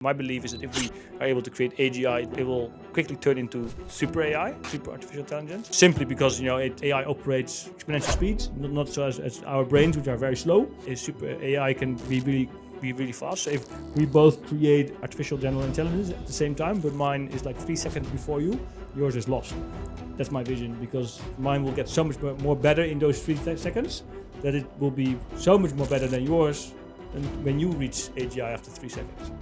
My belief is that if we are able to create AGI, it will quickly turn into super AI, super artificial intelligence, simply because AI operates exponential speed, not so as our brains, which are very slow. A super AI can be really fast. So if we both create artificial general intelligence at the same time, but mine is like 3 seconds before yours is lost. That's my vision, because mine will get so much more better in those 3 seconds that it will be so much more better than yours and when you reach AGI after 3 seconds.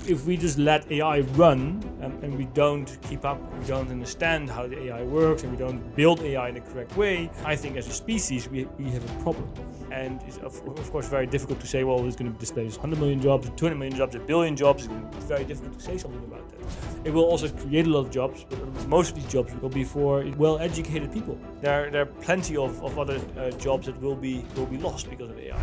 If we just let AI run and we don't keep up, we don't understand how the AI works, and we don't build AI in the correct way, I think as a species we have a problem. And it's of course very difficult to say, well, it's going to displace 100 million jobs, 200 million jobs, 1 billion jobs. It's very difficult to say something about that. It will also create a lot of jobs, but most of these jobs will be for well-educated people. There are plenty of other jobs that will be lost because of AI.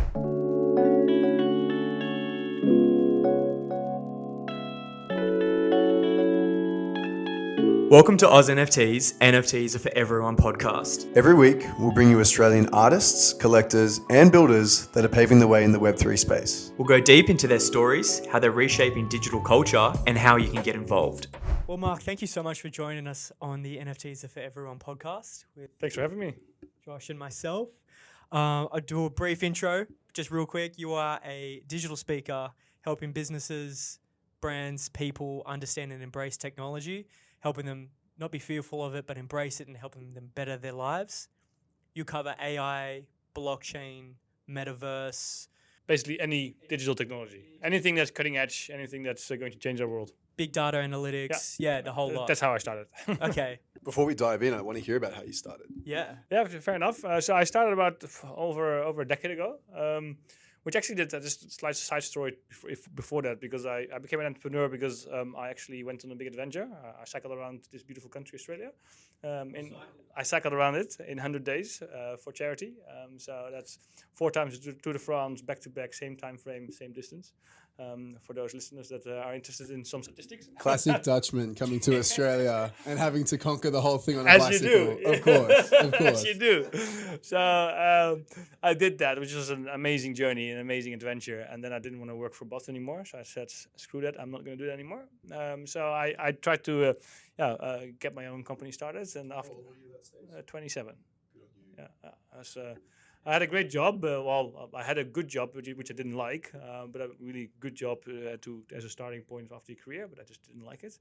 Welcome to Oz NFT's NFTs Are For Everyone podcast. Every week, we'll bring you Australian artists, collectors, and builders that are paving the way in the Web3 space. We'll go deep into their stories, how they're reshaping digital culture, and how you can get involved. Well, Mark, thank you so much for joining us on the NFTs Are For Everyone podcast with Thanks for having me. Josh and myself. I'll do a brief intro, just real quick. You are a digital speaker helping businesses, brands, people understand and embrace technology, helping them not be fearful of it, but embrace it and helping them better their lives. You cover AI, blockchain, Metaverse. Basically any digital technology. Anything that's cutting edge, anything that's going to change our world. Big data analytics. Yeah, the whole lot. That's how I started. Okay. Before we dive in, I want to hear about how you started. Yeah. Yeah, fair enough. So I started about over a decade ago. Which actually did just a side story before that, because I became an entrepreneur because I actually went on a big adventure. I cycled around this beautiful country, Australia. I cycled around it in 100 days for charity. So that's 4 times the Tour de France, back to back, same time frame, same distance. For those listeners that are interested in some statistics. Classic Dutchman coming to Australia and having to conquer the whole thing on a As bicycle. you do. Of course. As you do. So I did that, which was an amazing journey, an amazing adventure. And then I didn't want to work for bots anymore. So I said, screw that, I'm not going to do that anymore. So I tried to get my own company started. And after 27. I had a great job. I had a good job, which I didn't like, but a really good job as a starting point after your career, but I just didn't like it.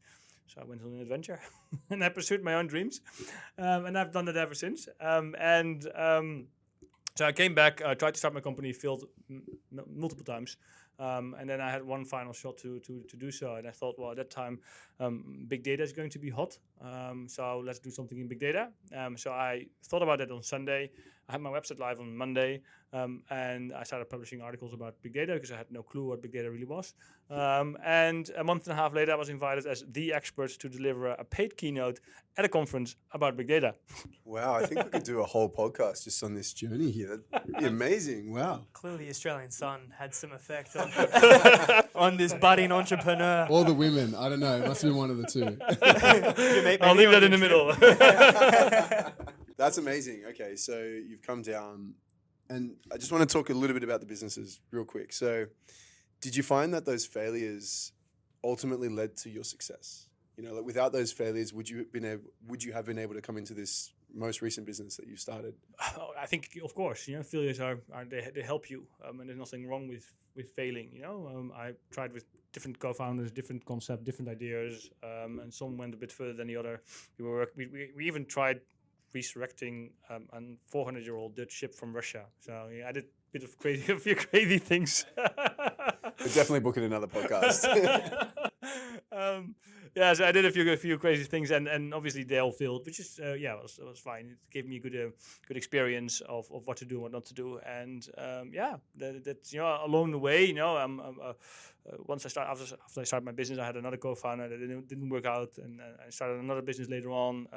So I went on an adventure and I pursued my own dreams. And I've done that ever since. So I came back, tried to start my company, failed multiple times. And then I had one final shot to do so. And I thought, well, at that time, big data is going to be hot. So let's do something in big data. So I thought about that on Sunday. I had my website live on Monday. And I started publishing articles about big data because I had no clue what big data really was. And a month and a half later, I was invited as the expert to deliver a paid keynote at a conference about big data. Wow, I think we could do a whole podcast just on this journey here. That'd be amazing. Wow. Clearly, Australian Sun had some effect on on this budding entrepreneur. Or the women. I don't know. It must have been one of the two. I'll leave that in the middle. That's amazing. Okay, so you've come down, and I just want to talk a little bit about the businesses real quick. So did you find that those failures ultimately led to your success? Like without those failures, would you have been able to come into this most recent business that you started? I think, of course, failures are they help you, and there's nothing wrong with failing. I tried with different co-founders, different concepts, different ideas, and some went a bit further than the other. We even tried resurrecting a 400-year-old Dutch ship from Russia. So I did a few crazy things. We're definitely booking another podcast. So I did a few crazy things, and obviously they all failed, which is it was fine. It gave me a good experience of what to do and what not to do, and that's along the way, once after I started my business, I had another co-founder that didn't work out, and I started another business later on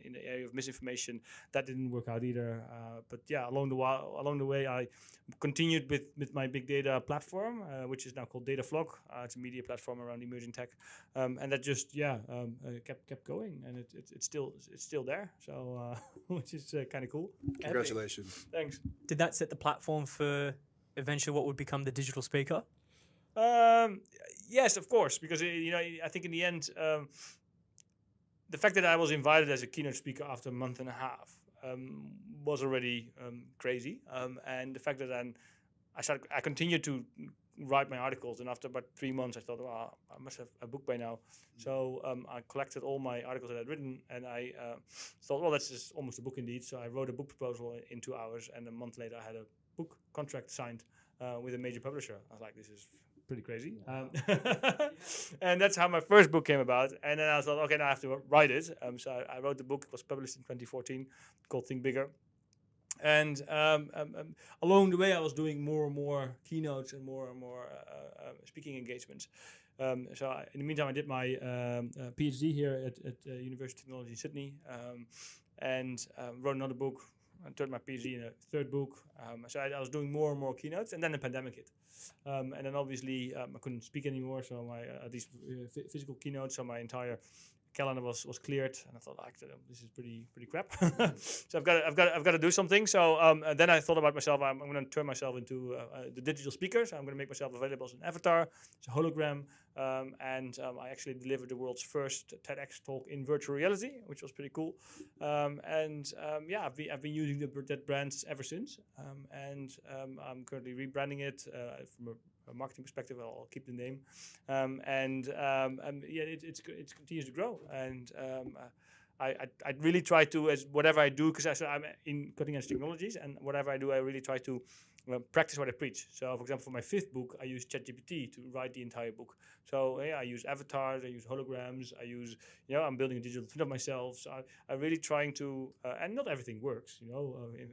in the area of misinformation that didn't work out either. But along the way, I continued with my big data platform, which is now called Dataflog. It's a media platform around emerging tech, and that just kept going, and it's still there. So which is kind of cool. Congratulations! Thanks. Did that set the platform for eventually what would become the digital speaker? Yes, of course, because I think in the end, the fact that I was invited as a keynote speaker after a month and a half was already crazy, and the fact that I continued to write my articles, and after about 3 months, I thought, well, I must have a book by now. So I collected all my articles that I'd written, and I thought, well, that's just almost a book indeed. So I wrote a book proposal in 2 hours, and a month later, I had a book contract signed with a major publisher. I was like, this is pretty crazy. And that's how my first book came about. And then I thought, okay, now I have to write it. So I wrote the book. It was published in 2014, called Think Bigger. And along the way, I was doing more and more keynotes and more speaking engagements. In the meantime, I did my PhD here at University of Technology in Sydney, and wrote another book. I turned my PhD in a third book. So I was doing more and more keynotes, and then the pandemic hit. And then obviously I couldn't speak anymore, so my these physical keynotes, so my entire calendar was cleared, and I thought, like, this is pretty crap. So I've got to do something. So then I thought about myself. I'm going to turn myself into the digital speaker. So I'm going to make myself available as an avatar, as a hologram, and I actually delivered the world's first TEDx talk in virtual reality, which was pretty cool. I've been using that brand ever since, and I'm currently rebranding it from a marketing perspective. I'll keep the name, it continues to grow, and I really try to, as whatever I do, because I'm in cutting edge technologies, and whatever I do, I really try to practice what I preach. So, for example, for my 5th book, I use ChatGPT to write the entire book. So, I use avatars, I use holograms, I'm building a digital twin of myself. So, I'm really trying to, and not everything works, I would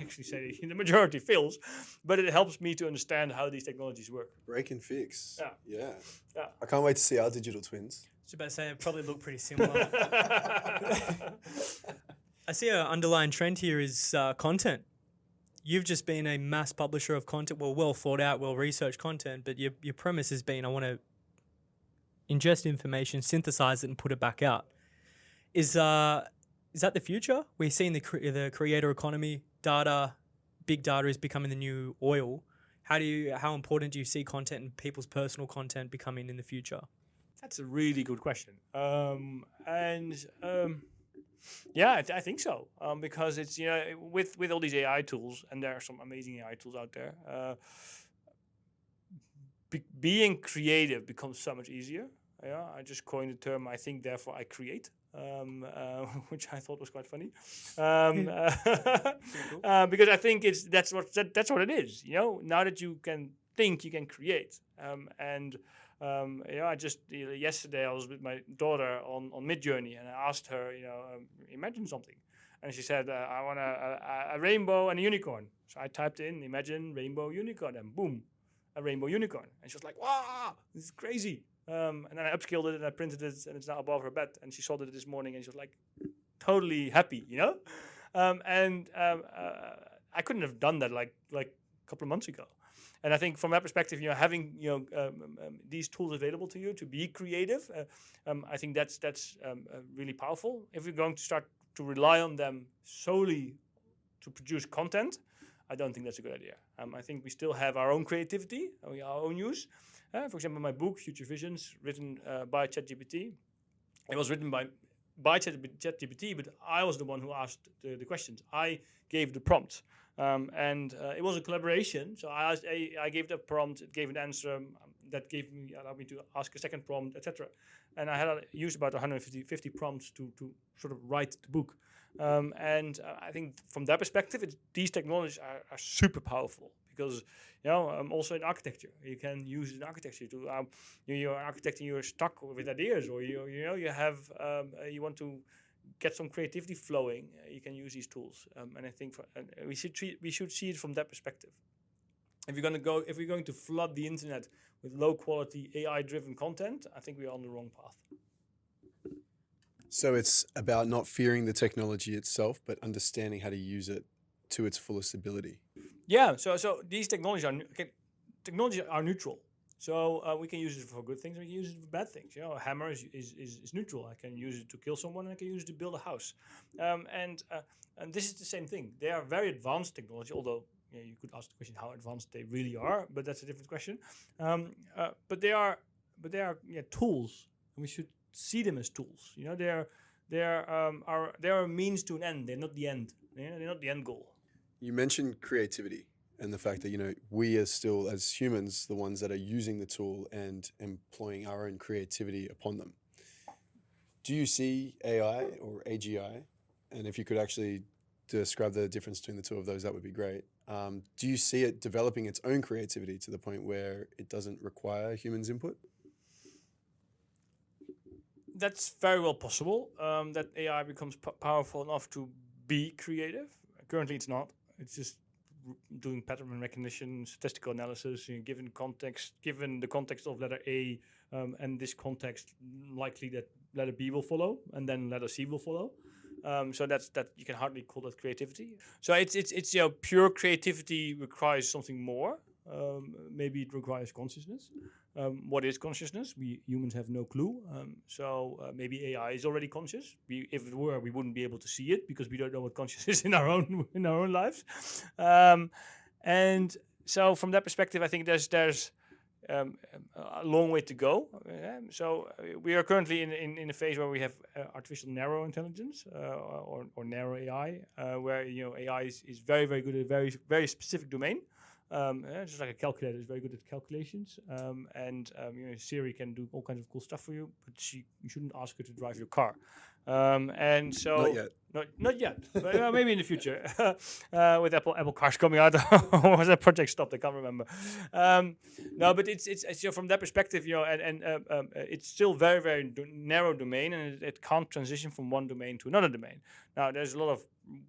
actually say the majority fails, but it helps me to understand how these technologies work. Break and fix. Yeah. I can't wait to see our digital twins. I was about to say, it probably look pretty similar. I see an underlying trend here is content. You've just been a mass publisher of content, well thought out, well-researched content, but your premise has been, I want to ingest information, synthesize it, and put it back out. Is that the future? We're seeing the creator economy, big data is becoming the new oil. How important do you see content and people's personal content becoming in the future? That's a really good question. I think so. Because it's, with all these AI tools, and there are some amazing AI tools out there, being creative becomes so much easier. I just coined the term, I think, therefore I create, which I thought was quite funny. Because I think that's what it is. Now that you can think, you can create. Yesterday I was with my daughter on Midjourney, and I asked her, imagine something. And she said, I want a rainbow and a unicorn. So I typed in, imagine rainbow unicorn, and boom, a rainbow unicorn. And she was like, wow, this is crazy. And then I upscaled it and I printed it, and it's now above her bed. And she saw it this morning, and she was like, totally happy, I couldn't have done that like a couple of months ago. And I think from that perspective, having these tools available to you to be creative, I think that's really powerful. If we're going to start to rely on them solely to produce content, I don't think that's a good idea. I think we still have our own creativity, our own use. For example, my book, Future Visions, written by ChatGPT. It was written by ChatGPT, but I was the one who asked the questions. I gave the prompt. It was a collaboration. So I gave the prompt, it gave an answer that allowed me to ask a second prompt, etc. And I had used about 150 prompts to sort of write the book. I think from that perspective, these technologies are super powerful because, also in architecture, you can use it in architecture to, you're an architect and you're stuck with ideas, or you want to get some creativity flowing, you can use these tools. And I think we should see it from that perspective. If we're going to flood the internet with low quality AI-driven content, I think we're on the wrong path. So it's about not fearing the technology itself, but understanding how to use it to its fullest ability. Yeah. So these technologies are neutral. So we can use it for good things, we can use it for bad things. A hammer is neutral. I can use it to kill someone, and I can use it to build a house. And this is the same thing. They are very advanced technology, although you could ask the question how advanced they really are, but that's a different question. But they are tools, and we should see them as tools. You know, they are a means to an end. They're not the end. They're not the end goal. You mentioned creativity and the fact that we are still, as humans, the ones that are using the tool and employing our own creativity upon them. Do you see AI or AGI? And if you could actually describe the difference between the two of those, that would be great. Do you see it developing its own creativity to the point where it doesn't require humans' input? That's very well possible, that AI becomes powerful enough to be creative. Currently, it's not. It's just doing pattern recognition, statistical analysis, given the context of letter A, and this context, likely that letter B will follow, and then letter C will follow. So that you can hardly call that creativity. So it's pure creativity requires something more. Maybe it requires consciousness. What is consciousness? We humans have no clue. So maybe AI is already conscious. If it were, we wouldn't be able to see it because we don't know what conscious is in our own lives. And so from that perspective, I think there's a long way to go. So we are currently in a phase where we have artificial narrow intelligence or narrow AI, where AI is very, very good at a very, very specific domain. Just like a calculator is very good at calculations, and Siri can do all kinds of cool stuff for you, but you shouldn't ask her to drive your car. And so Not yet. Not yet, but maybe in the future with Apple cars coming out. Or was that project stopped? I can't remember. No, but it's from that perspective, and it's still very, very narrow domain, and it can't transition from one domain to another domain. Now, there's a lot of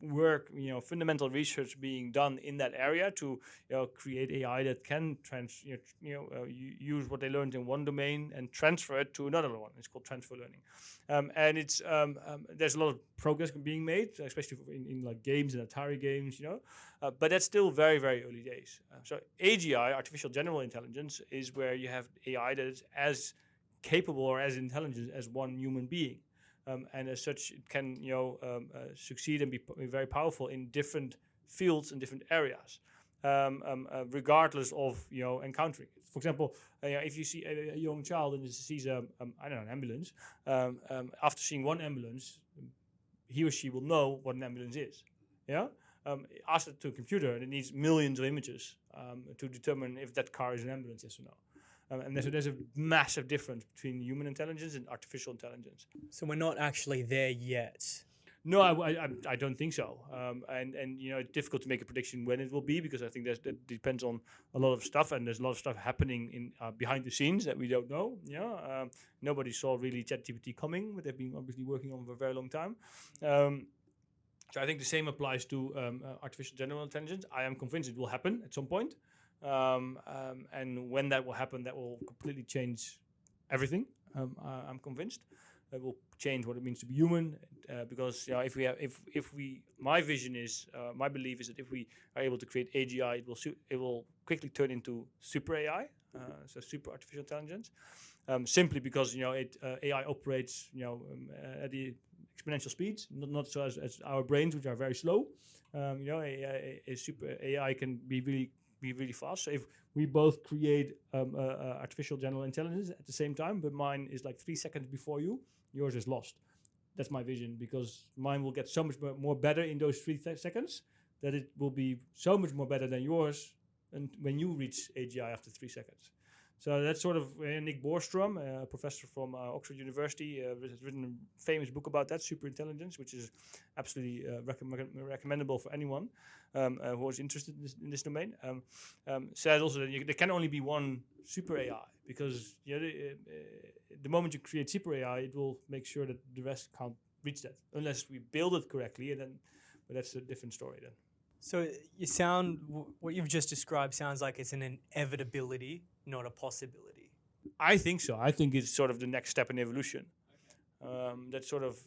work, fundamental research being done in that area to create AI that can use what they learned in one domain and transfer it to another one. It's called transfer learning, and it's there's a lot of progress being made, especially in like games and Atari games, but that's still very, very early days. So AGI, artificial general intelligence, is where you have AI that is as capable or as intelligent as one human being. And as such, it can succeed and be very powerful in different fields and different areas, regardless of encountering it. For example, if you see a young child and sees an ambulance, after seeing one ambulance, he or she will know what an ambulance is. Ask it to a computer, and it needs millions of images to determine if that car is an ambulance, yes or no. And there's a massive difference between human intelligence and artificial intelligence. So we're not actually there yet. No, I don't think so. And it's difficult to make a prediction when it will be, because I think that depends on a lot of stuff, and there's a lot of stuff happening in behind the scenes that we don't know. Nobody saw really ChatGPT coming, but they've been obviously working on it for a very long time. So I think the same applies to artificial general intelligence. I am convinced it will happen at some point. And when that will happen, that will completely change everything. I'm convinced it will change what it means to be human, because my vision is, my belief is that if we are able to create AGI, it will quickly turn into super AI, so super artificial intelligence, simply because AI operates at the exponential speeds, not so as our brains, which are very slow. A super AI can be really fast. So if we both create artificial general intelligence at the same time, but mine is like 3 seconds before yours is lost. That's my vision, because mine will get so much more better in those 3 seconds that it will be so much more better than yours, and when you reach AGI after 3 seconds. So that's sort of Nick Boorstrom, a professor from Oxford University, has written a famous book about that, Super Intelligence, which is absolutely recommendable for anyone who is interested in this domain. Says also that there can only be one super AI, because the moment you create super AI, it will make sure that the rest can't reach that, unless we build it correctly, and then, but that's a different story then. So what you've just described sounds like it's an inevitability, not a possibility. I think so. I think it's sort of the next step in evolution. That sort of,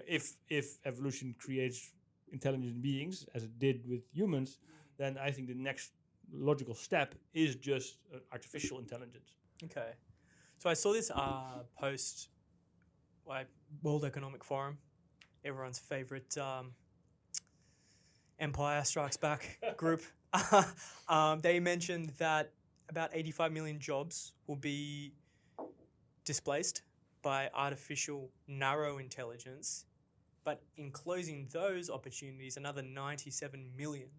if evolution creates intelligent beings, as it did with humans, then I think the next logical step is just artificial intelligence. Okay. So I saw this post by World Economic Forum, everyone's favorite Empire Strikes Back group. They mentioned that about 85 million jobs will be displaced by artificial narrow intelligence, but in closing those opportunities, another 97 million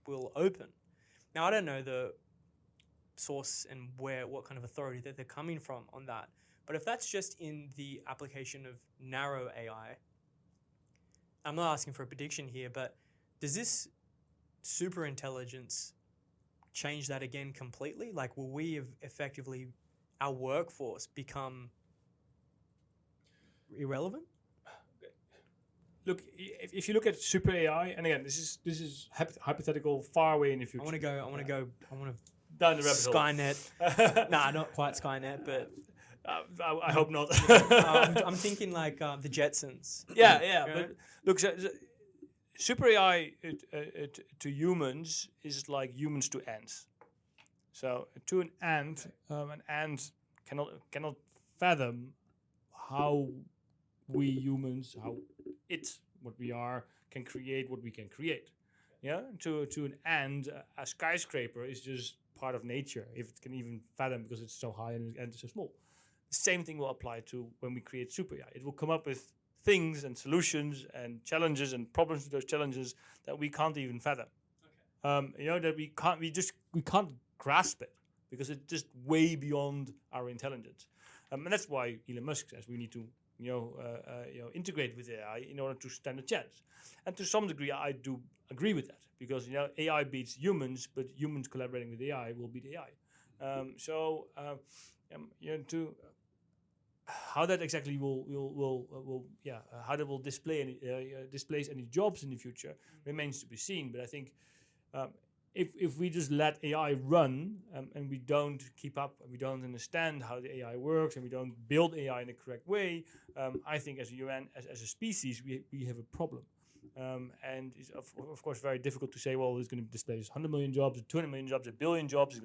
will open. Now, I don't know the source and what kind of authority that they're coming from on that, but if that's just in the application of narrow AI, I'm not asking for a prediction here, but does this super intelligence change that again completely? Like, will we have effectively, our workforce become irrelevant? Look, if you look at super AI, and again, this is hypothetical, far away in the future. I want to Down the rabbit hole. Skynet. Nah, not quite Skynet, but I hope not. I'm thinking like the Jetsons. Yeah. Right? But look, super AI to humans is like humans to ants. So to an ant cannot fathom how we humans, what we are, can create what we can create. Yeah. To an ant, a skyscraper is just part of nature, if it can even fathom, because it's so high and it's so small. The same thing will apply to when we create super AI. It will come up with things and solutions and challenges and problems with those challenges that we can't even fathom. That we can't grasp it, because it's just way beyond our intelligence. And that's why Elon Musk says we need to integrate with AI in order to stand a chance. And to some degree, I do agree with that, because AI beats humans, but humans collaborating with AI will beat AI. How that exactly how that will displace any jobs in the future remains to be seen. But I think if we just let AI run and we don't keep up, and we don't understand how the AI works, and we don't build AI in the correct way, I think as a UN, as a species, we have a problem. And it's of course very difficult to say, well, it's going to displace 100 million jobs, 200 million jobs, 1 billion jobs.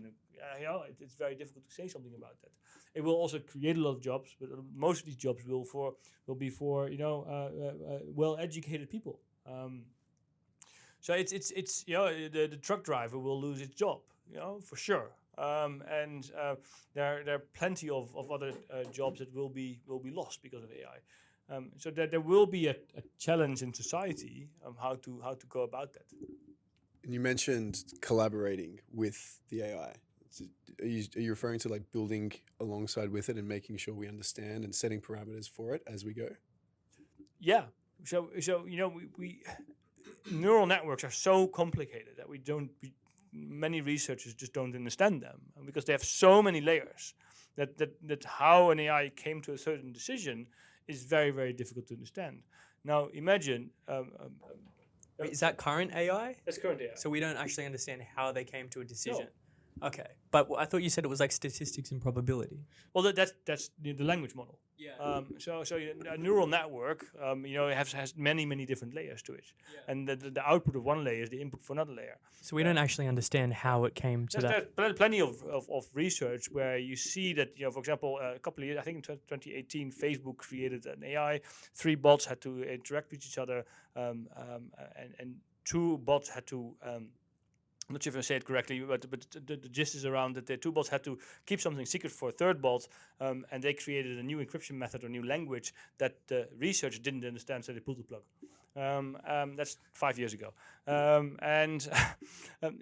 It's very difficult to say something about that. It will also create a lot of jobs, but most of these jobs will be for well-educated people. So it's the truck driver will lose its job, for sure. And there are plenty of other jobs that will be lost because of AI. So there will be a challenge in society how to go about that. And you mentioned collaborating with the AI. Are you referring to like building alongside with it and making sure we understand and setting parameters for it as we go? Yeah. So we neural networks are so complicated that many researchers just don't understand them, because they have so many layers that how an AI came to a certain decision is very, very difficult to understand. Now imagine. Wait, is that current AI? That's current AI. So we don't actually understand how they came to a decision. No. Okay, but I thought you said it was like statistics and probability. Well, that's the language model. Yeah. So a neural network, has many different layers to it, and the output of one layer is the input for another layer. So we don't actually understand how it came to that. There's plenty of research where you see that, for example, a couple of years, I think in 2018, Facebook created an AI. 3 bots had to interact with each other, and 2 bots had to. I'm not sure if I say it correctly, but the gist is around that the 2 bots had to keep something secret for a 3rd bot, and they created a new encryption method or new language that the research didn't understand, so they pulled the plug. That's 5 years ago.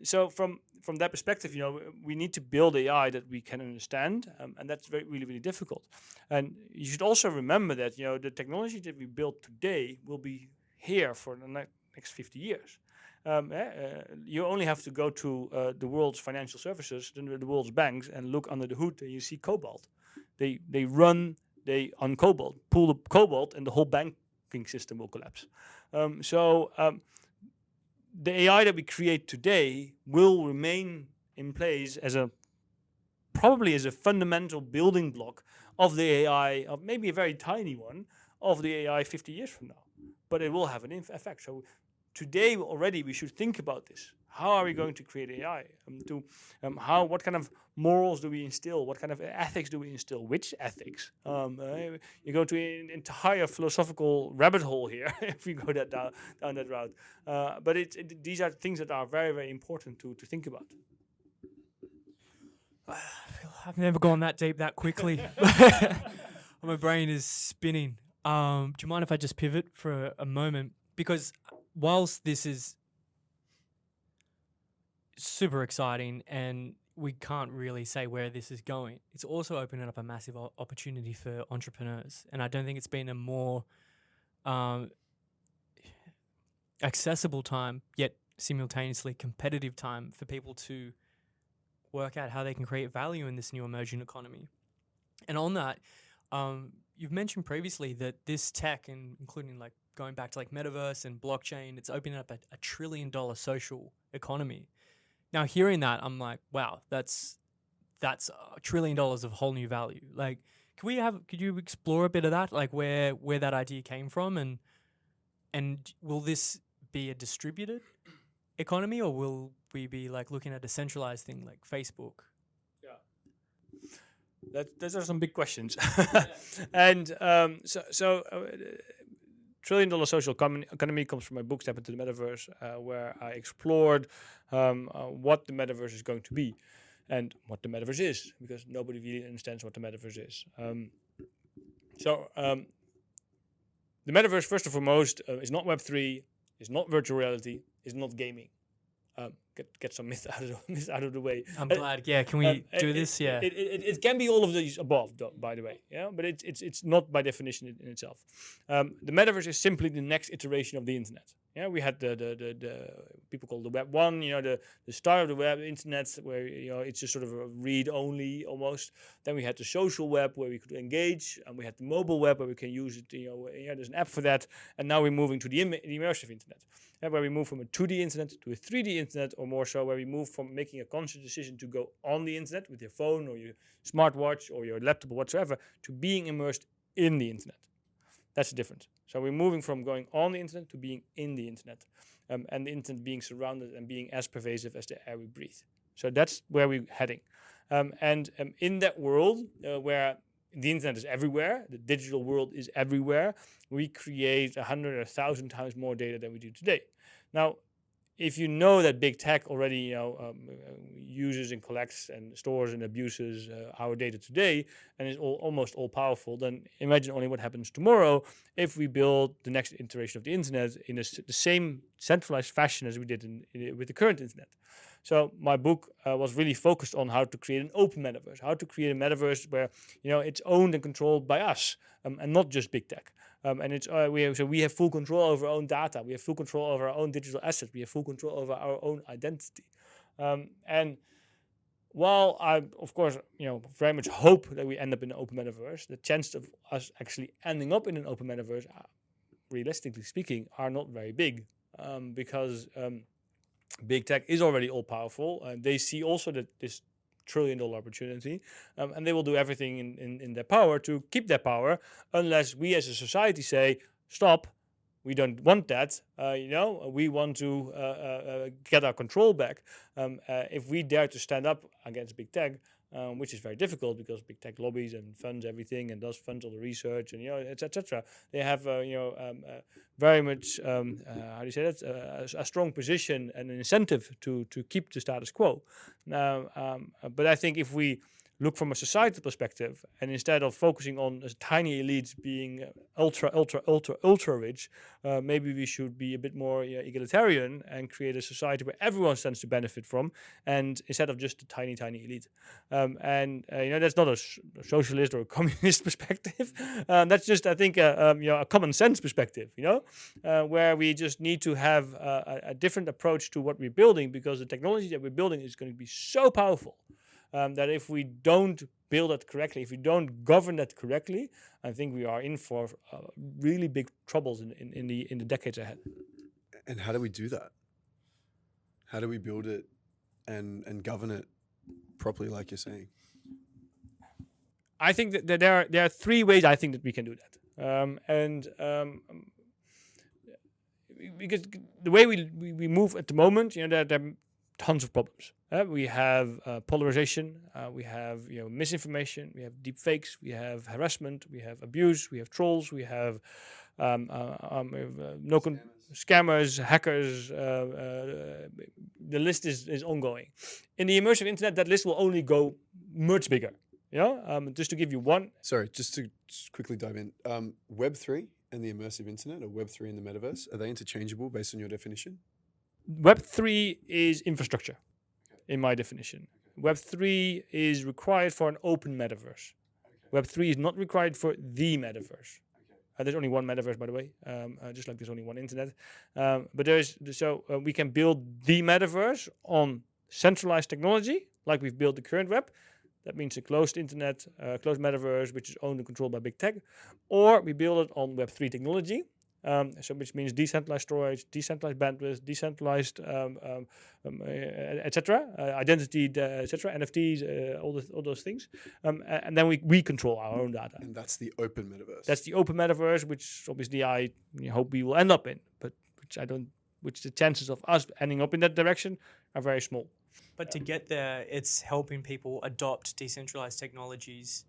So from that perspective, we need to build AI that we can understand, and that's really difficult. And you should also remember that the technology that we build today will be here for the next 50 years. You only have to go to the world's financial services, the world's banks, and look under the hood, and you see cobalt. They run on cobalt, pull the cobalt, and the whole banking system will collapse. The AI that we create today will remain in place probably as a fundamental building block of the AI, of maybe a very tiny one, of the AI 50 years from now. But it will have an effect. So today already we should think about this. how are we going to create AI? What kind of morals do we instill? What kind of ethics do we instill? Which ethics? You go to an entire philosophical rabbit hole here if we go down that route. But these are things that are very, very important to think about. I've never gone that deep that quickly. My brain is spinning. Do you mind if I just pivot for a moment? Because whilst this is super exciting and we can't really say where this is going, it's also opening up a massive opportunity for entrepreneurs. And I don't think it's been a more accessible time, yet simultaneously competitive time for people to work out how they can create value in this new emerging economy. And on that, you've mentioned previously that this tech, and including like going back to like Metaverse and blockchain, it's opening up a $1 trillion social economy. Now, hearing that, I'm like, wow, that's $1 trillion of whole new value. Like, could you explore a bit of that, like where that idea came from, and will this be a distributed economy, or will we be like looking at a centralized thing like Facebook? Those are some big questions. And $1 trillion social economy comes from my book, Step into the Metaverse, where I explored what the Metaverse is going to be and what the Metaverse is, because nobody really understands what the Metaverse is. The Metaverse, first and foremost, is not Web3, is not virtual reality, is not gaming. Get some myth out of the way. I'm glad. Yeah, can we do this? Yeah, it can be all of these above, though, by the way. Yeah, but it's not by definition in itself. The Metaverse is simply the next iteration of the internet. Yeah, we had the people call the Web 1. The start of the web, internet, where it's just sort of a read only almost. Then we had the social web where we could engage, and we had the mobile web where we can use it. There's an app for that, and now we're moving to the immersive internet. Where we move from a 2D internet to a 3D internet, or more so, where we move from making a conscious decision to go on the internet with your phone or your smartwatch or your laptop or whatsoever, to being immersed in the internet. That's the difference. So we're moving from going on the internet to being in the internet, and the internet being surrounded and being as pervasive as the air we breathe. So that's where we're heading. In that world where the internet is everywhere, the digital world is everywhere, we create 100 or 1,000 times more data than we do today. Now, if you know that big tech already uses and collects and stores and abuses our data today and is almost all powerful, then imagine only what happens tomorrow if we build the next iteration of the internet in the same centralized fashion as we did with the current internet. So my book was really focused on how to create an open metaverse, how to create a metaverse where it's owned and controlled by us and not just big tech. And it's we have full control over our own data, we have full control over our own digital assets, we have full control over our own identity. And while I, of course, very much hope that we end up in an open metaverse, the chance of us actually ending up in an open metaverse, realistically speaking, are not very big, because big tech is already all powerful, and they see also that this $1 trillion opportunity, and they will do everything in their power to keep their power, unless we as a society say, stop, we don't want that, we want to get our control back. If we dare to stand up against big tech, which is very difficult because big tech lobbies and funds everything and does funds all the research and etc. They have very much a strong position and an incentive to keep the status quo. Now, but I think if we look from a societal perspective, and instead of focusing on a tiny elite being ultra rich, maybe we should be a bit more egalitarian and create a society where everyone stands to benefit from, and instead of just a tiny elite. That's not a socialist or a communist perspective. That's just, I think, a common sense perspective. Where we just need to have a different approach to what we're building, because the technology that we're building is going to be so powerful. That if we don't build it correctly, if we don't govern that correctly, I think we are in for really big troubles in the decades ahead. And how do we do that? How do we build it and govern it properly, like you're saying? I think that there are three ways I think that we can do that. because the way we move at the moment, there are tons of problems. We have polarization, we have misinformation, we have deep fakes, we have harassment, we have abuse, we have trolls, we have scammers, hackers. The list is ongoing. In the immersive internet, that list will only go much bigger. Just to give you one. Sorry, just to quickly dive in. Web3 and the immersive internet, or Web3 and the metaverse, are they interchangeable based on your definition? Web3 is infrastructure, in my definition. Web3 is required for an open metaverse. Web3 is not required for the metaverse. There's only one metaverse, by the way, just like there's only one internet. But we can build the metaverse on centralized technology, like we've built the current web. That means a closed internet, closed metaverse, which is owned and controlled by big tech. Or we build it on Web3 technology, which means decentralized storage, decentralized bandwidth, decentralized, etc., identity, etc., NFTs, all those things. And then we control our own data. And that's the open metaverse. That's the open metaverse, which obviously I hope we will end up in, but which the chances of us ending up in that direction are very small. But to get there, it's helping people adopt decentralized technologies,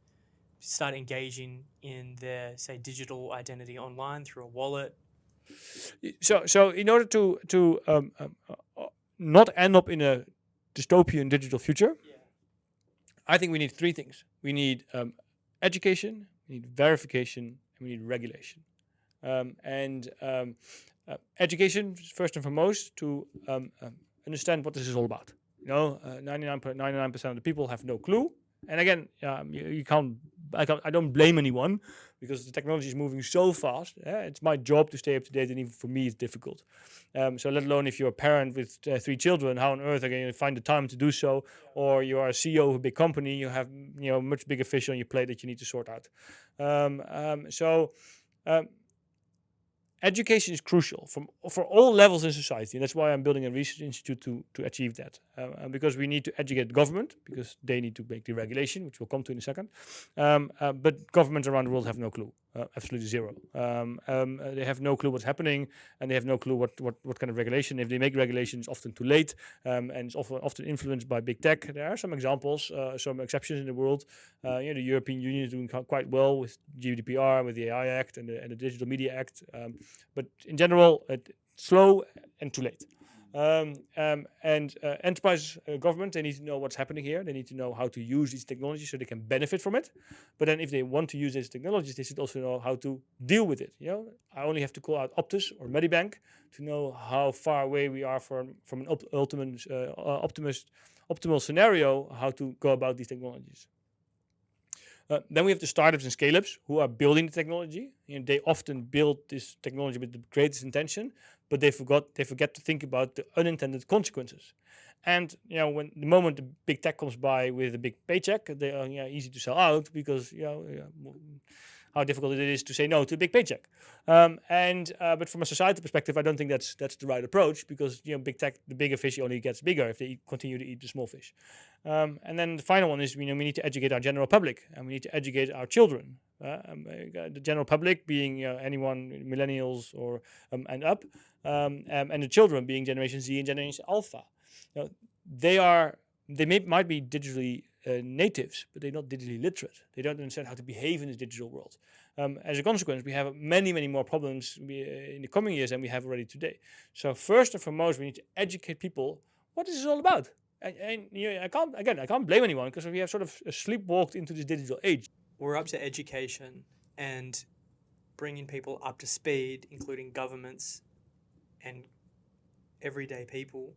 start engaging in their, say, digital identity online through a wallet. So in order to not end up in a dystopian digital future, I think we need three things. We need education, we need verification, and we need regulation. Education, first and foremost, to understand what this is all about. 99.99% of the people have no clue. And again, I don't blame anyone because the technology is moving so fast. It's my job to stay up to date, and even for me, it's difficult. So let alone if you're a parent with 3 children, how on earth are you going to find the time to do so? Or you are a CEO of a big company, you have much bigger fish on your plate that you need to sort out. Education is crucial for all levels in society, and that's why I'm building a research institute to achieve that. Because we need to educate government, because they need to make the regulation, which we'll come to in a second. But governments around the world have no clue, absolutely zero. They have no clue what's happening, and they have no clue what kind of regulation. If they make regulations, often too late, and it's often influenced by big tech. There are some examples, some exceptions in the world. The European Union is doing quite well with GDPR, with the AI Act and the Digital Media Act. But in general, it's slow and too late. Enterprise government, they need to know what's happening here. They need to know how to use these technologies so they can benefit from it. But then if they want to use these technologies, they should also know how to deal with it. I only have to call out Optus or Medibank to know how far away we are from an optimal scenario, how to go about these technologies. Then we have the startups and scale-ups who are building the technology. They often build this technology with the greatest intention, but they forget to think about the unintended consequences. And when the moment the big tech comes by with a big paycheck, they are easy to sell out because how difficult it is to say no to a big paycheck. But from a society perspective, I don't think that's the right approach because big tech, the bigger fish only gets bigger if they continue to eat the small fish. And then the final one is we need to educate our general public, and we need to educate our children. The general public being anyone millennials or and up, and the children being Generation Z and Generation Alpha. They might be digitally natives, but they're not digitally literate. They don't understand how to behave in this digital world. As a consequence, we have many, many more problems in the coming years than we have already today. So first and foremost, we need to educate people what this is all about. And I can't blame anyone because we have sort of sleepwalked into this digital age. We're up to education and bringing people up to speed, including governments and everyday people,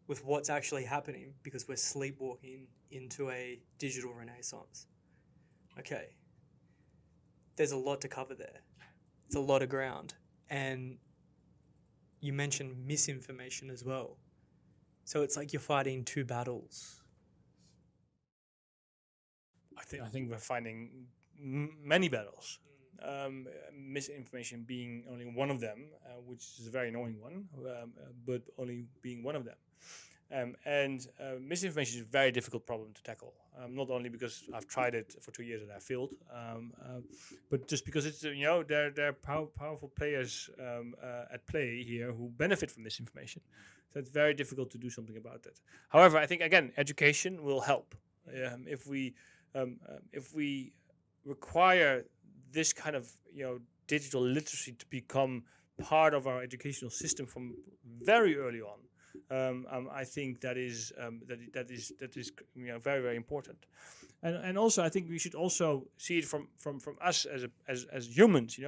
with what's actually happening because we're sleepwalking into a digital renaissance. Okay. There's a lot to cover there. It's a lot of ground. And you mentioned misinformation as well. So it's like you're fighting two battles. I think we're fighting many battles. Misinformation being only one of them, which is a very annoying one, but only being one of them. And misinformation is a very difficult problem to tackle. Not only because I've tried it for 2 years and I failed, but just because it's there are powerful players at play here who benefit from misinformation. So it's very difficult to do something about that. However, I think again education will help. If we require this kind of digital literacy to become part of our educational system from very early on. I think that is very, very important, and also I think we should also see it from us as humans.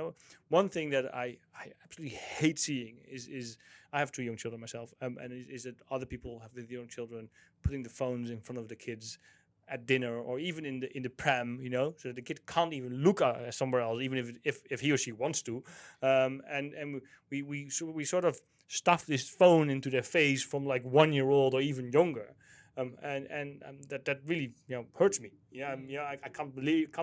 One thing that I absolutely hate seeing is I have 2 young children myself, and is that other people have with young children putting the phones in front of the kids at dinner or even in the pram, so the kid can't even look somewhere else, even if he or she wants to, and we sort of stuff this phone into their face from like 1 year old or even younger, and that really hurts me. I can't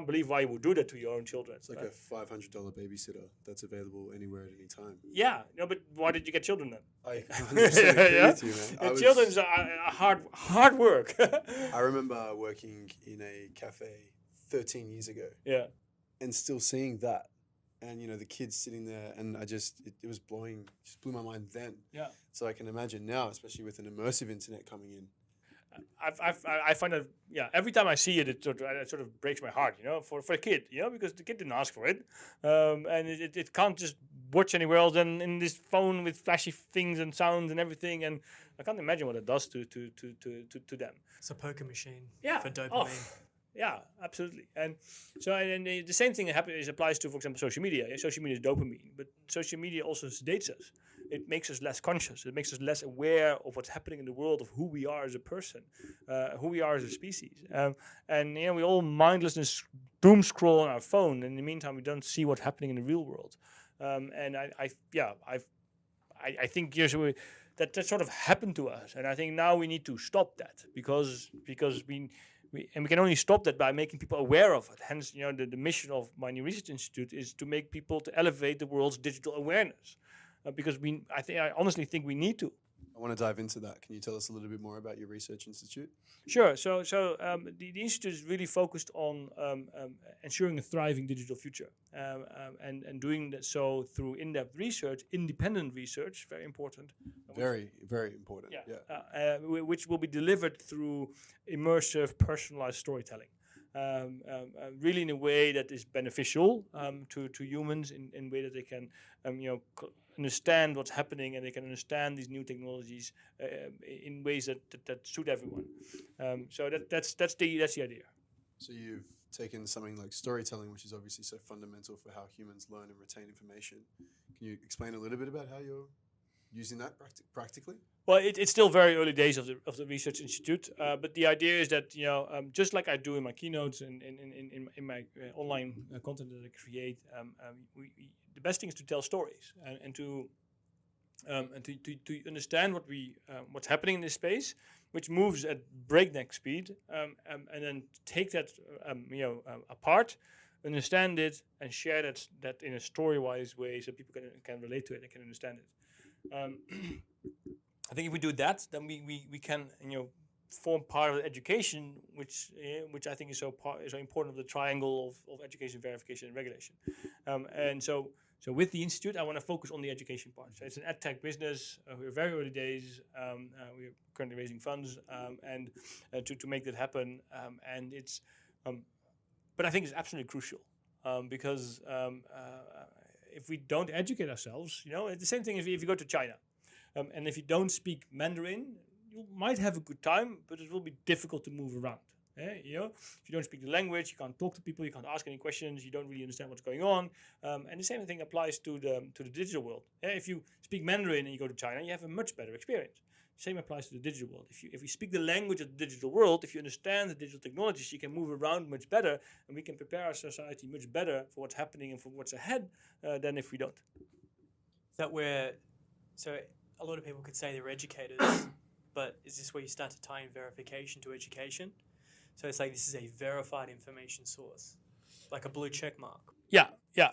believe why you would do that to your own children. It's like a $500 babysitter that's available anywhere at any time. Yeah, but why did you get children then? I 100% agree with you, man. Children's are hard work. I remember working in a cafe 13 years ago. Yeah, and still seeing that. And the kids sitting there, and it was blew my mind then. Yeah. So I can imagine now, especially with an immersive internet coming in. I find that every time I see it, it sort of breaks my heart, for a kid, because the kid didn't ask for it, and it can't just watch anywhere else than in this phone with flashy things and sounds and everything, and I can't imagine what it does to them. It's a poker machine. Yeah. For dopamine. Oh. Yeah, absolutely. And so and the same thing applies to, for example, social media. Social media is dopamine, but social media also sedates us. It makes us less conscious. It makes us less aware of what's happening in the world, of who we are as a person, who we are as a species. And we all mindlessly doom scroll on our phone. In the meantime, we don't see what's happening in the real world. And I think that sort of happened to us. And I think now we need to stop that because we can only stop that by making people aware of it. Hence, the mission of my new research institute is to make people to elevate the world's digital awareness, because I honestly think we need to. I want to dive into that. Can you tell us a little bit more about your research institute? Sure. So the institute is really focused on ensuring a thriving digital future, and doing that so through in-depth research, independent research, very important. Very, very important. Yeah. Which will be delivered through immersive, personalized storytelling. Really in a way that is beneficial to humans, in a way that they can understand what's happening, and they can understand these new technologies in ways that suit everyone. So that's the idea. So you've taken something like storytelling, which is obviously so fundamental for how humans learn and retain information. Can you explain a little bit about how you're using that practically? Well, it's still very early days of the research institute, but the idea is that just like I do in my keynotes and in my online content that I create, the best thing is to tell stories and to understand what's happening in this space, which moves at breakneck speed, and then take that apart, understand it, and share that in a story-wise way so people can relate to it and can understand it. I think if we do that, then we can form part of the education, which I think is so important of the triangle of education, verification, and regulation. And so with the institute, I want to focus on the education part. So it's an edtech business. We're very early days. We're currently raising funds and to make that happen. And it's, but I think it's absolutely crucial because if we don't educate ourselves, it's the same thing if you go to China. And if you don't speak Mandarin, you might have a good time, but it will be difficult to move around. If you don't speak the language, you can't talk to people, you can't ask any questions, you don't really understand what's going on. And the same thing applies to the digital world. If you speak Mandarin and you go to China, you have a much better experience. Same applies to the digital world. If you speak the language of the digital world, if you understand the digital technologies, you can move around much better, and we can prepare our society much better for what's happening and for what's ahead than if we don't. So a lot of people could say they're educators, but is this where you start to tie in verification to education? So it's like this is a verified information source. Like a blue check mark. Yeah, yeah,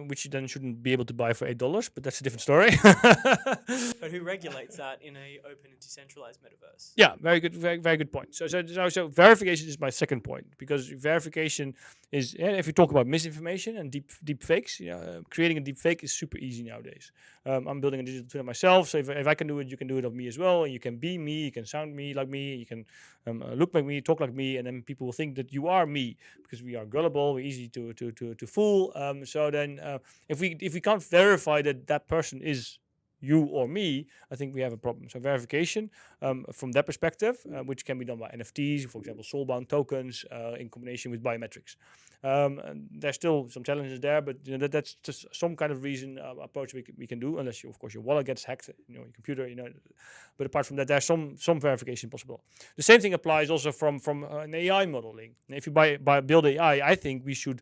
which you then shouldn't be able to buy for $8, but that's a different story. But who regulates that in a open and decentralized metaverse? Yeah, very good, very good point. So verification is my second point, because verification is, if you talk about misinformation and deep fakes, creating a deep fake is super easy nowadays. I'm building a digital twin of myself, so if I can do it, you can do it of me as well, and you can be me, you can sound me like me, you can look like me, talk like me, and then people will think that you are me, because we are gullible, we're easy to fool. So then, if we can't verify that person is you or me, I think we have a problem. So verification, from that perspective, which can be done by NFTs, for example, soul-bound tokens, in combination with biometrics. And there's still some challenges there, but that's just some kind of reason approach we can do, unless of course your wallet gets hacked, your computer, But apart from that, there's some verification possible. The same thing applies also from an AI modeling. If you build AI, I think we should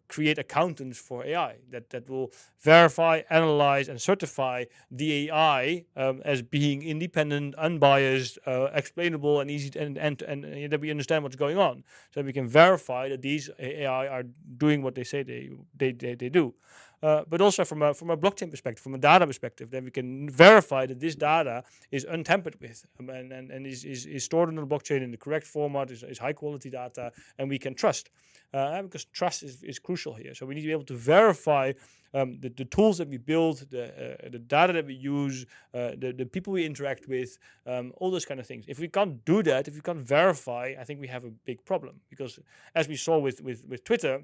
create accountants for AI that will verify, analyze, and certify the AI as being independent, unbiased, explainable, and easy, and that we understand what's going on, so we can verify that these AI are doing what they say they do. But also from a blockchain perspective, from a data perspective, then we can verify that this data is untampered with, and is stored on the blockchain in the correct format, is high quality data, and we can trust. Because trust is crucial here. So we need to be able to verify the tools that we build, the data that we use, the people we interact with, all those kind of things. If we can't do that, if we can't verify, I think we have a big problem. Because as we saw with Twitter,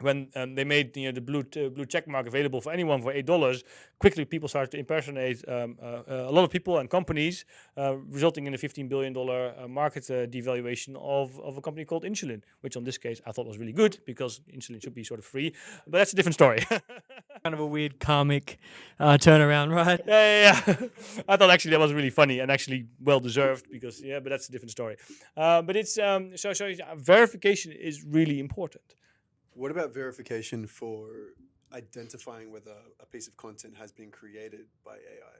when they made the blue check mark available for anyone for $8, quickly people started to impersonate a lot of people and companies, resulting in a $15 billion market devaluation of a company called Insulin, which on this case I thought was really good, because insulin should be sort of free, but that's a different story. Kind of a weird karmic turnaround, right? Yeah. I thought actually that was really funny and actually well deserved, because but that's a different story. But it's so verification is really important. What about verification for identifying whether a piece of content has been created by AI?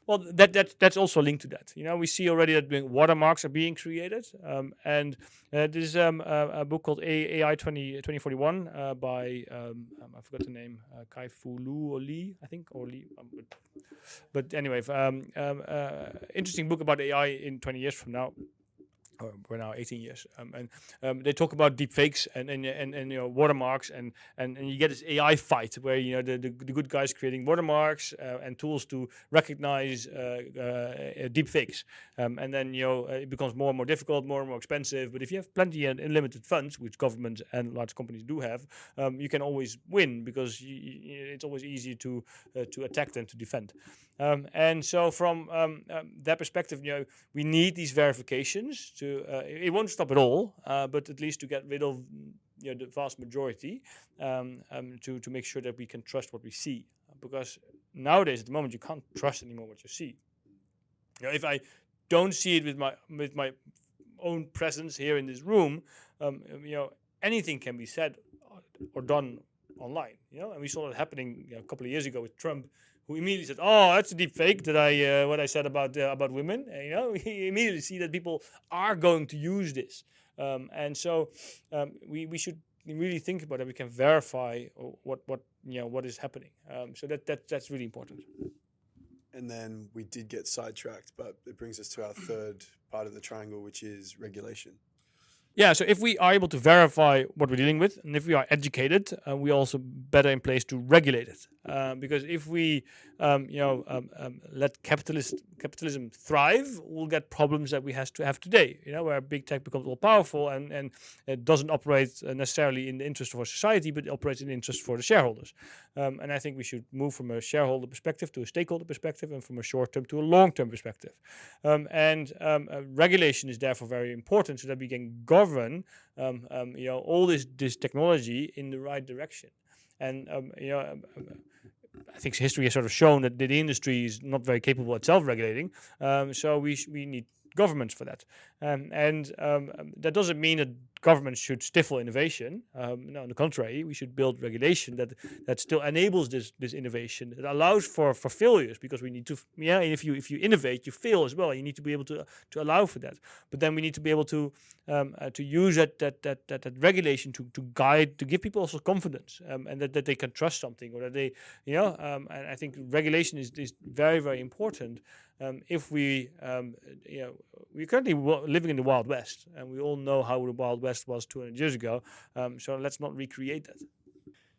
Well, that's also linked to that. We see already that watermarks are being created, and there's a book called AI 2041 by I forgot the name, Kai-Fu Lu or Lee, I think, or Lee. But anyway, interesting book about AI in 20 years from now. We're now 18 years, and they talk about deep fakes and watermarks, and you get this AI fight where the good guys creating watermarks and tools to recognize deep fakes, and then it becomes more and more difficult, more and more expensive. But if you have plenty and unlimited funds, which governments and large companies do have, you can always win, because it's always easier to attack than to defend. And so from that perspective, we need these verifications to. It won't stop at all, but at least to get rid of the vast majority, to make sure that we can trust what we see. Because nowadays, at the moment, you can't trust anymore what you see. If I don't see it with my own presence here in this room, anything can be said or done online. And we saw that happening a couple of years ago with Trump, who immediately said, "Oh, that's a deep fake that what I said about women." We immediately see that people are going to use this, and so we should really think about it. We can verify what is happening. So that's really important. And then we did get sidetracked, but it brings us to our third part of the triangle, which is regulation. Yeah, so if we are able to verify what we're dealing with, and if we are educated, we're also better in place to regulate it. Because if we, let capitalism thrive, we'll get problems that we have today. Where big tech becomes all powerful and it doesn't operate necessarily in the interest of our society, but it operates in the interest for the shareholders. And I think we should move from a shareholder perspective to a stakeholder perspective, and from a short-term to a long-term perspective. Regulation is therefore very important, so that we can govern all this technology in the right direction. And I think history has sort of shown that the industry is not very capable at self-regulating, so we need governments for that. That doesn't mean that governments should stifle innovation. No, on the contrary, we should build regulation that still enables this innovation. It allows for failures, because we need to. Yeah, if you innovate, you fail as well. You need to be able to allow for that. But then we need to be able to use that regulation to guide, to give people also confidence, and that they can trust something, or that they, and I think regulation is very, very important. If we, we're currently living in the Wild West, and we all know how the Wild West was 200 years ago. So let's not recreate that.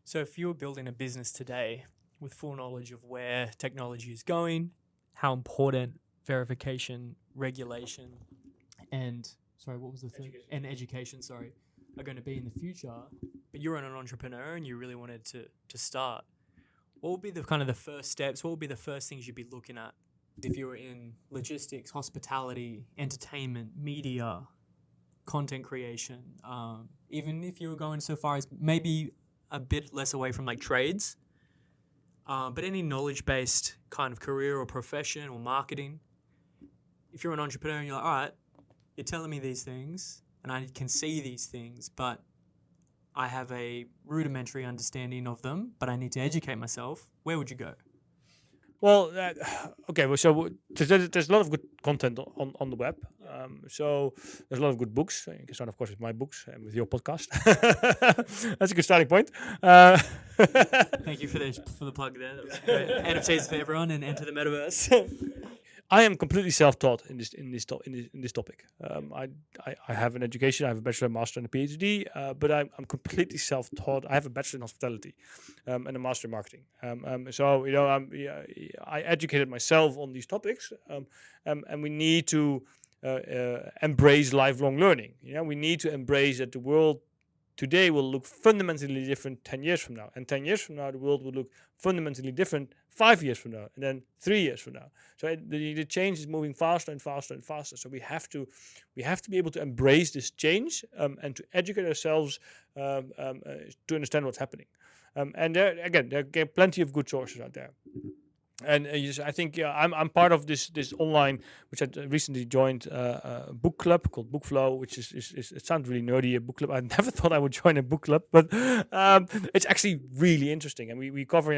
So if you're building a business today with full knowledge of where technology is going, how important verification, regulation, and what was the third? And education, are going to be in the future, but you're an entrepreneur and you really wanted to start, what would be the kind of the first steps? What would be the first things you'd be looking at if you were in logistics, hospitality, entertainment, media, content creation, even if you were going so far as maybe a bit less away from like trades, but any knowledge-based kind of career or profession or marketing? If you're an entrepreneur and you're like, all right, you're telling me these things and I can see these things, but I have a rudimentary understanding of them, but I need to educate myself, where would you go? Well, okay. Well, so there's a lot of good content on the web. So there's a lot of good books. You can start, of course, with my books and with your podcast. That's a good starting point. Thank you for the plug there. That was great. NFTs for everyone and enter the metaverse. I am completely self-taught in this topic. I have an education. I have a bachelor, master, and a PhD. But I'm completely self-taught. I have a bachelor in hospitality, and a master in marketing. So I educated myself on these topics. And we need to embrace lifelong learning. We need to embrace that the world today will look fundamentally different 10 years from now. And 10 years from now, the world will look fundamentally different 5 years from now, and then 3 years from now. So the change is moving faster and faster and faster. So we have to be able to embrace this change, and to educate ourselves to understand what's happening. And there are plenty of good sources out there. And I think I'm part of this online, which I recently joined, a book club called Book Flow, which is it sounds really nerdy, a book club. I never thought I would join a book club, but it's actually really interesting. And we cover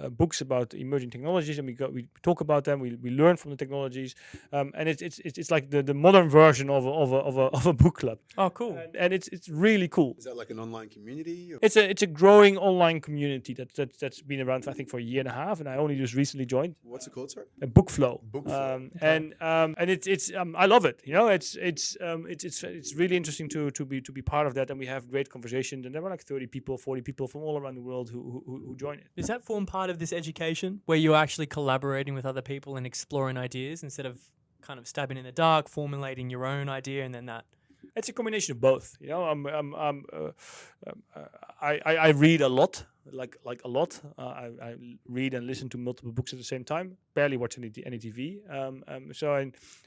books about emerging technologies, and we talk about them. We learn from the technologies, and it's like the modern version of a book club. Oh, cool! And it's really cool. Is that like an online community? Or? It's a growing online community that's been around, I think, for a year and a half, and I only just recently joined. What's it called, sorry? A Book Flow. Book Flow. And it's I love it. It's really interesting to be part of that, and we have great conversations. And there were like 30 people, 40 people from all around the world who join it. Does that form part of this education, where you're actually collaborating with other people and exploring ideas instead of kind of stabbing in the dark, formulating your own idea, and then that? It's a combination of both. I read a lot, like a lot. I read and listen to multiple books at the same time. Barely watch any TV.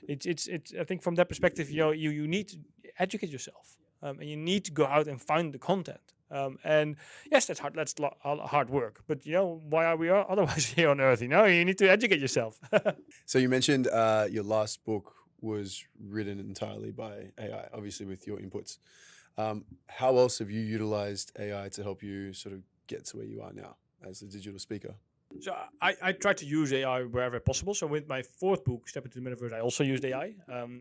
It's I think from that perspective, you need to educate yourself, and you need to go out and find the content. And yes, that's hard. That's hard work. But why are we otherwise here on Earth? You need to educate yourself. So you mentioned your last book was written entirely by AI, obviously with your inputs. How else have you utilized AI to help you sort of get to where you are now as a digital speaker? So I try to use AI wherever possible. So with my fourth book, Step into the Metaverse, I also used AI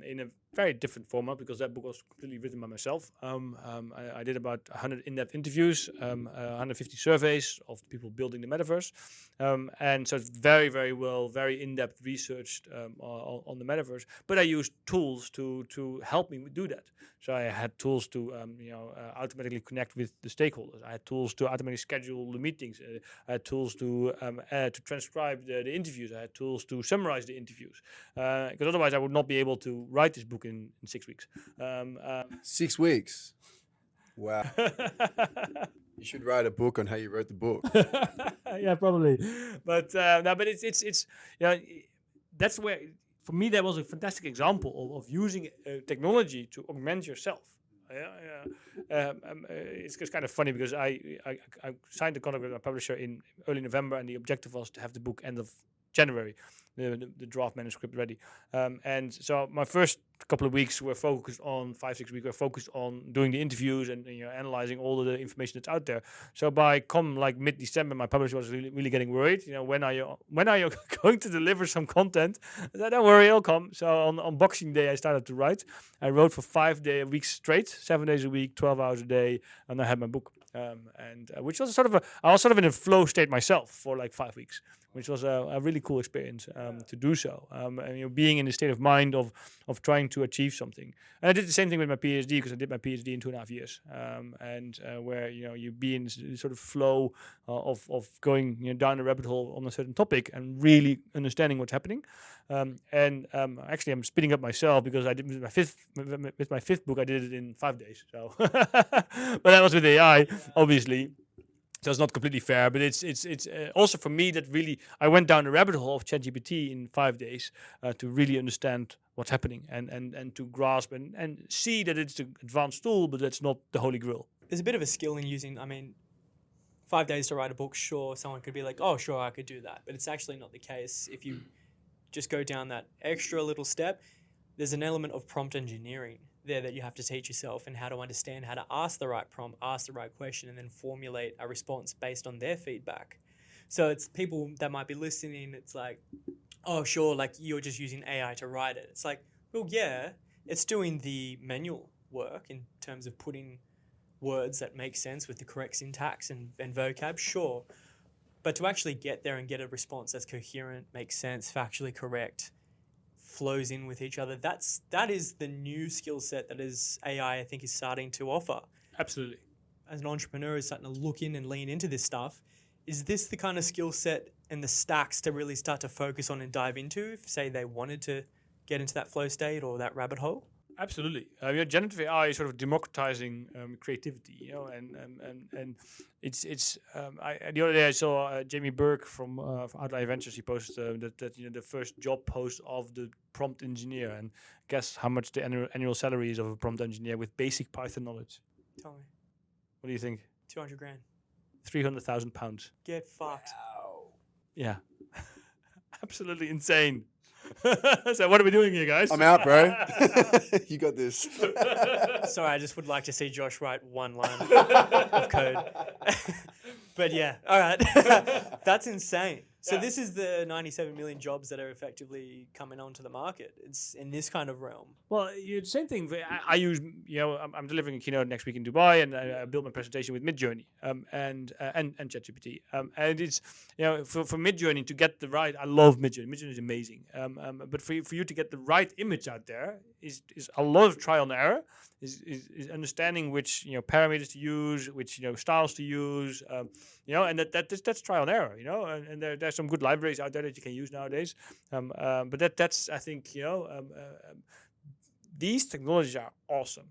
in a very different format, because that book was completely written by myself. I did about 100 in-depth interviews, 150 surveys of people building the Metaverse. And so it's very, very well, very in-depth researched on the Metaverse. But I used tools to help me do that. So I had tools to automatically connect with the stakeholders. I had tools to automatically schedule the meetings. I had tools to transcribe the interviews. I had tools to summarize the interviews. Because otherwise I would not be able to write this book in 6 weeks. 6 weeks? Wow. You should write a book on how you wrote the book. Yeah, probably. But it's that's where, for me, that was a fantastic example of using technology to augment yourself. It's kind of funny, because I signed a contract with my publisher in early November, and the objective was to have the book end of January. the draft manuscript ready. And so my first couple of weeks were focused on 5-6 weeks were focused on doing the interviews and analyzing all of the information that's out there. So by like mid-December, my publisher was really getting worried. When are you going to deliver some content? I said, don't worry, it'll come. So on Boxing Day, I started to write. I wrote for 5 weeks straight, 7 days a week, 12 hours a day, and I had my book. Which was I was sort of in a flow state myself for like 5 weeks, which was a really cool experience to do so. And being in the state of mind of trying to achieve something. And I did the same thing with my PhD, because I did my PhD in 2.5 years. Where you be in this sort of flow of going down a rabbit hole on a certain topic and really understanding what's happening. Actually, I'm speeding up myself, because I did with my fifth book, I did it in 5 days. So, but that was with AI, obviously. So it's not completely fair, but it's also for me that really I went down the rabbit hole of ChatGPT in 5 days to really understand what's happening and to grasp and see that it's an advanced tool, but that's not the holy grail. There's a bit of a skill in using, 5 days to write a book, sure, someone could be like, oh, sure, I could do that. But it's actually not the case. If you just go down that extra little step, there's an element of prompt engineering there that you have to teach yourself, and how to understand how to ask the right prompt, ask the right question, and then formulate a response based on their feedback. So it's people that might be listening, it's like, oh, sure, like you're just using AI to write it. It's like, well, yeah, it's doing the manual work in terms of putting words that make sense with the correct syntax and vocab, sure. But to actually get there and get a response that's coherent, makes sense, factually correct, flows in with each other, that is the new skill set that is AI, I think, is starting to offer. Absolutely. As an entrepreneur is starting to look in and lean into this stuff, is this the kind of skill set and the stacks to really start to focus on and dive into if, say, they wanted to get into that flow state or that rabbit hole? Absolutely. Generative AI is sort of democratizing creativity, and it's the other day I saw Jamie Burke from Outlier Ventures. He posted that the first job post of the prompt engineer, and guess how much the annual salary is of a prompt engineer with basic Python knowledge. Tell me. What do you think? 200 grand. £300,000. Get fucked. Wow. Yeah. Absolutely insane. So what are we doing here, guys? I'm out, bro. You got this. Sorry, I just would like to see Josh write one line of code. But yeah, all right. That's insane. So this is the 97 million jobs that are effectively coming onto the market. It's in this kind of realm. Well, same thing. I use, I'm delivering a keynote next week in Dubai, and I built my presentation with Midjourney and ChatGPT. And it's, for Midjourney to get the right, I love Midjourney. Midjourney is amazing. But for you to get the right image out there is a lot of trial and error. Is understanding which parameters to use, which styles to use, and that's trial and error, and there's some good libraries out there that you can use nowadays, but that's I think these technologies are awesome,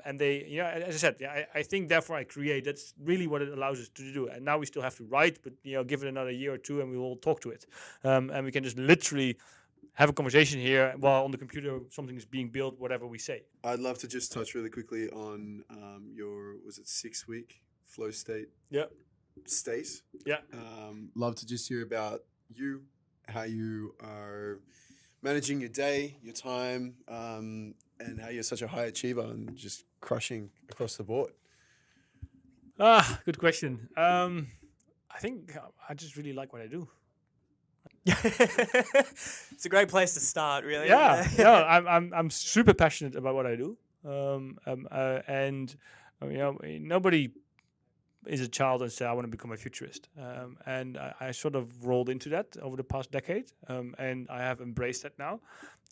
and they as I said, I think therefore I create. That's really what it allows us to do, and now we still have to write, but give it another year or two, and we will talk to it, and we can just literally have a conversation here while on the computer something is being built, whatever we say. I'd love to just touch really quickly on your, was it 6-week flow state? Yeah. State. Yeah. Love to just hear about you, how you are managing your day, your time, and how you're such a high achiever and just crushing across the board. Good question. I think I just really like what I do. It's a great place to start, really. Yeah, I'm super passionate about what I do, and nobody is a child and say I want to become a futurist, and I sort of rolled into that over the past decade, and I have embraced that now,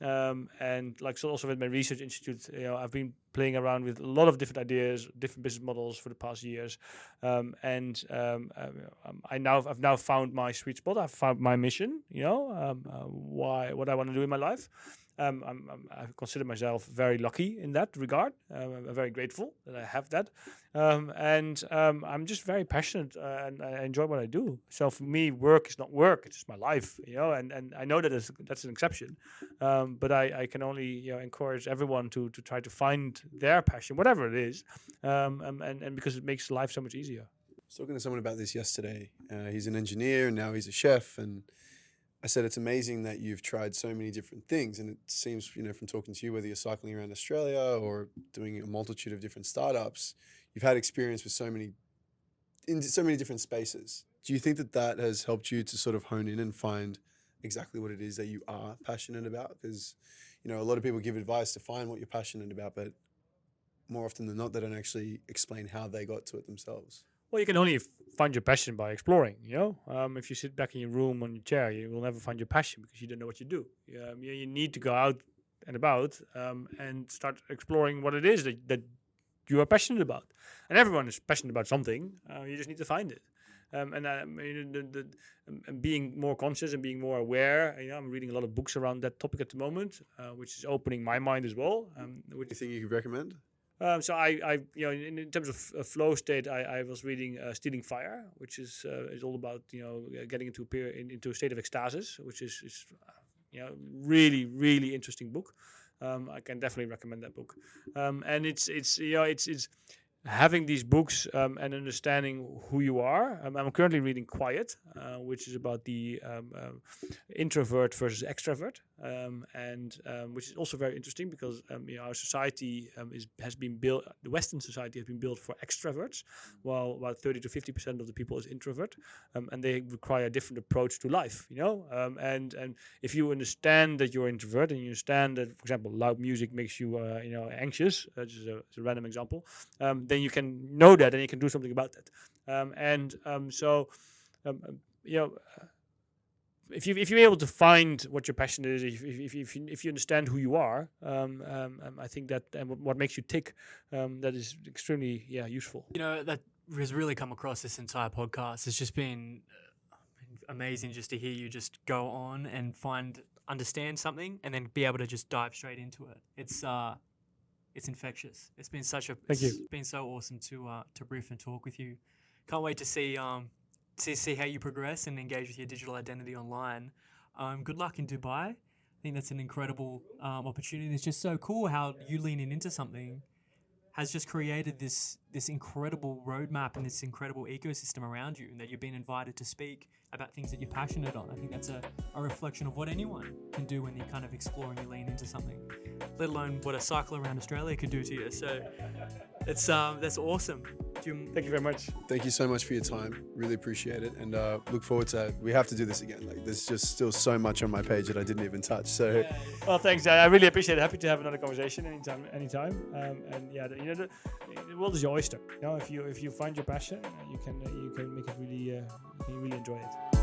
and so also with my research institute, I've been playing around with a lot of different ideas, different business models for the past years, and I've now found my sweet spot. I've found my mission. What I want to do in my life. I consider myself very lucky in that regard. I'm very grateful that I have that, and I'm just very passionate and I enjoy what I do. So for me, work is not work; it's just my life, And I know that that's an exception, but I can only encourage everyone to try to find their passion, whatever it is, and because it makes life so much easier. I was talking to someone about this yesterday. He's an engineer and now he's a chef, and I said it's amazing that you've tried so many different things, and it seems, from talking to you, whether you're cycling around Australia or doing a multitude of different startups, you've had experience with in so many different spaces. Do you think that has helped you to sort of hone in and find exactly what it is that you are passionate about? Because, a lot of people give advice to find what you're passionate about, but more often than not, they don't actually explain how they got to it themselves. Well, you can only find your passion by exploring, If you sit back in your room on your chair, you will never find your passion because you don't know what you do. You need to go out and about and start exploring what it is that you are passionate about. And everyone is passionate about something. You just need to find it. And being more conscious and being more aware. I'm reading a lot of books around that topic at the moment, which is opening my mind as well. Anything you could recommend? So I in terms of flow state, I was reading Stealing Fire, which is all about getting into a state of ecstasis, which is really, really interesting book. I can definitely recommend that book. And it's having these books and understanding who you are. I'm currently reading Quiet, which is about the introvert versus extrovert, and which is also very interesting because our society has been built. The Western society has been built for extroverts, while about 30 to 50% of the people is introvert, and they require a different approach to life. And if you understand that you're introvert and you understand that, for example, loud music makes you anxious, just a random example. Then you can know that and you can do something about that. If you're able to find what your passion is, if you understand who you are, I think that what makes you tick, that is extremely useful. That has really come across this entire podcast. It's just been amazing just to hear you just go on and understand something and then be able to just dive straight into it. It's infectious. It's been It's been so awesome to riff and talk with you. Can't wait to see how you progress and engage with your digital identity online. Good luck in Dubai. I think that's an incredible opportunity. It's just so cool how you leaning into something has just created this incredible roadmap and this incredible ecosystem around you, and that you've been invited to speak about things that you're passionate on. I think that's a reflection of what anyone can do when you kind of explore and you lean into something, let alone what a cycle around Australia could do to you. So it's that's awesome. Thank you very much. Thank you so much for your time. Really appreciate it, and look forward to. We have to do this again. Like, there's just still so much on my page that I didn't even touch. So, well, thanks. I really appreciate it. Happy to have another conversation anytime. The world is your oyster. If you find your passion, you can make it really. You can really enjoy it.